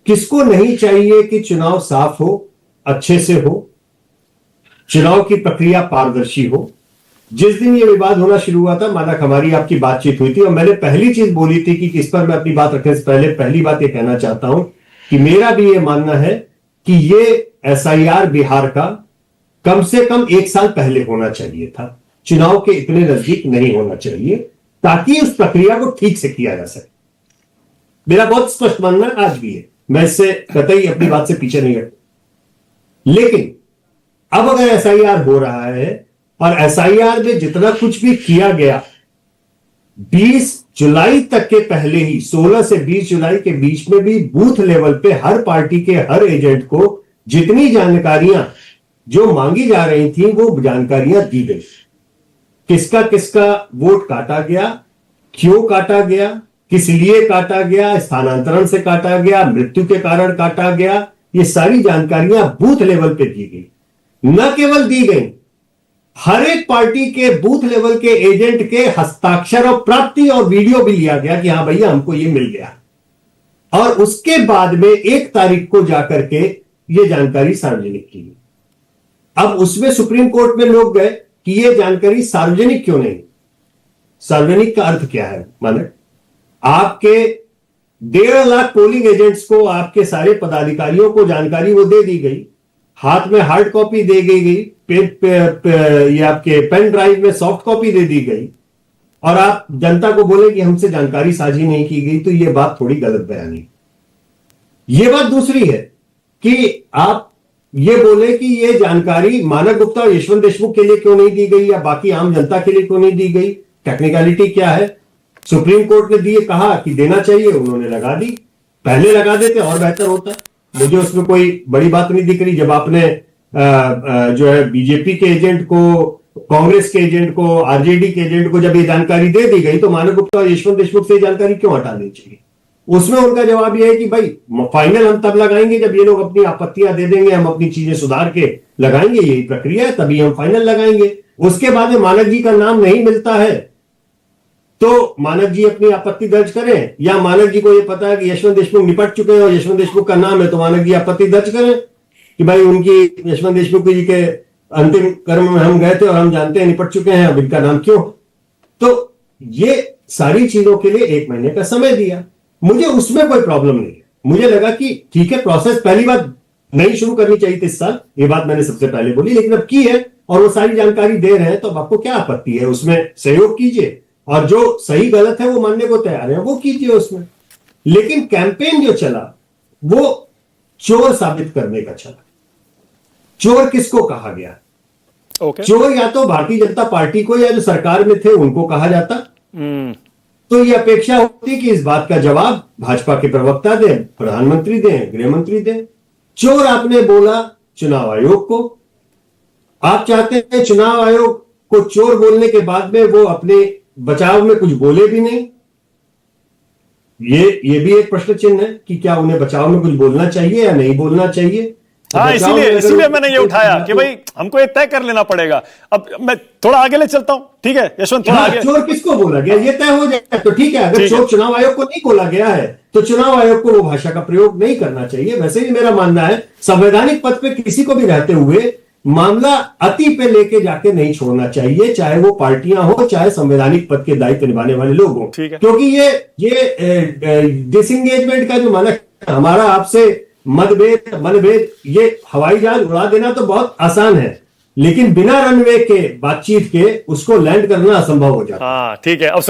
किसको नहीं चाहिए कि चुनाव साफ हो, अच्छे से हो, चुनाव की प्रक्रिया पारदर्शी हो। जिस दिन ये विवाद होना शुरू हुआ था, माना हमारी आपकी बातचीत हुई थी और मैंने पहली चीज बोली थी कि इस पर मैं अपनी बात रखने से पहले पहली बात ये कहना चाहता हूं कि मेरा भी ये मानना है कि ये एसआईआर बिहार का कम से कम 1 साल पहले होना चाहिए था, चुनाव के इतने नजदीक नहीं होना चाहिए, ताकि उस प्रक्रिया को ठीक से किया जा सके। मेरा बहुत स्पष्ट मानना आज भी है, मैं इससे कतई अपनी बात से पीछे नहीं हटता। लेकिन अब अगर एसआईआर हो रहा है और एसआईआर में जितना कुछ भी किया गया 20 जुलाई तक के पहले ही, 16 से 20 जुलाई के बीच में भी बूथ लेवल पे हर पार्टी के हर एजेंट को जितनी जानकारियां जो मांगी जा रही थी वो जानकारियां दी गई। किसका किसका वोट काटा गया, क्यों काटा गया, किस लिए काटा गया, स्थानांतरण से काटा गया, मृत्यु के कारण काटा गया, ये सारी जानकारियां बूथ लेवल पे दी गई। न केवल दी गई, हर एक पार्टी के बूथ लेवल के एजेंट के हस्ताक्षर और प्राप्ति और वीडियो भी लिया गया कि हां भैया हमको ये मिल गया। और उसके बाद में 1 तारीख को जाकर के ये जानकारी सार्वजनिक की गई। अब उसमें सुप्रीम कोर्ट में लोग गए कि ये जानकारी सार्वजनिक क्यों नहीं। सार्वजनिक का अर्थ क्या है? माने आपके 1.5 लाख पोलिंग एजेंट्स को, आपके सारे पदाधिकारियों को जानकारी वो दे दी गई, हाथ में हार्ड कॉपी दे गई, ये आपके पेन ड्राइव में सॉफ्ट कॉपी दे दी गई, और आप जनता को बोले कि हमसे जानकारी साझी नहीं की गई, तो यह बात थोड़ी गलत बयानी। यह बात दूसरी है कि आप ये बोले कि यह जानकारी मानव गुप्ता और यशवंत देशमुख के लिए क्यों नहीं दी गई या बाकी आम जनता के लिए क्यों नहीं दी गई। टेक्निकलिटी क्या है? सुप्रीम कोर्ट ने दिए, कहा कि देना चाहिए, उन्होंने लगा दी। पहले लगा देते और बेहतर होता। मुझे उसमें कोई बड़ी बात नहीं दिख रही। जब आपने जो है बीजेपी के एजेंट को, कांग्रेस के एजेंट को, आरजेडी के एजेंट को जब ये जानकारी दे दी गई, तो मानव गुप्ता और यशवंत देशमुख से जानकारी क्यों हटा देनी चाहिए? उसमें उनका जवाब यह है कि भाई फाइनल हम तब लगाएंगे जब ये लोग अपनी आपत्तियां दे देंगे, हम अपनी चीजें सुधार के लगाएंगे, यही प्रक्रिया है, तभी हम फाइनल लगाएंगे। उसके बाद में मानव जी का नाम नहीं मिलता है तो मानव जी अपनी आपत्ति दर्ज करें, या मानव जी को यह पता है कि यशवंत देशमुख निपट चुके हैं और यशवंत देशमुख का नाम है, तो मानव जी आपत्ति दर्ज करें कि भाई उनकी, यशवंत देशमुख जी के अंतिम कर्म में हम गए थे और हम जानते हैं निपट चुके हैं, अब इनका नाम क्यों। तो ये सारी चीजों के लिए 1 महीने का समय दिया। मुझे उसमें कोई प्रॉब्लम नहीं है। मुझे लगा कि ठीक है, प्रोसेस पहली बात नहीं शुरू करनी चाहिए थी इस साल, ये बात मैंने सबसे पहले बोली, लेकिन अब की है और वो सारी जानकारी दे रहे हैं, तो अब आपको क्या आपत्ति है? उसमें सहयोग कीजिए, और जो सही गलत है वो मानने को तैयार है वो कीजिए उसमें। लेकिन कैंपेन जो चला वो चोर साबित करने का चला। चोर किसको कहा गया? चोर या तो भारतीय जनता पार्टी को या जो सरकार में थे उनको कहा जाता। तो ये अपेक्षा होती कि इस बात का जवाब भाजपा के प्रवक्ता दें, प्रधानमंत्री दें, गृह मंत्री दें। चोर आपने बोला चुनाव आयोग को। आप चाहते हैं चुनाव आयोग को चोर बोलने के बाद में वो अपने बचाव में कुछ बोले भी नहीं। ये भी एक प्रश्न चिन्ह है कि क्या उन्हें बचाव में कुछ बोलना चाहिए या नहीं बोलना चाहिए। हाँ, इसीलिए मैंने ये उठाया कि भाई हमको ये तय कर लेना पड़ेगा। अब मैं थोड़ा आगे ले चलता हूं, ठीक है यशवंत, थोड़ा आगे। चोर किसको बोला गया ये तय हो जाए तो ठीक है। अगर चोर चुनाव आयोग को नहीं बोला गया है तो चुनाव आयोग को वो भाषा का प्रयोग नहीं करना चाहिए। वैसे भी मेरा मानना है संवैधानिक पद पे किसी को भी रहते हुए मामला अति पे लेके जाके नहीं छोड़ना चाहिए, चाहे वो पार्टियां हो, चाहे संवैधानिक पद के दायित्व निभाने वाले लोग हों। क्योंकि ये डिसएंगेजमेंट का जो मानक हमारा आपसे मनभेद, ये हवाई जहाज उड़ा देना तो बहुत आसान है, लेकिन बिना रनवे के बातचीत के उसको लैंड करना असंभव हो जाता है। हाँ ठीक है। अब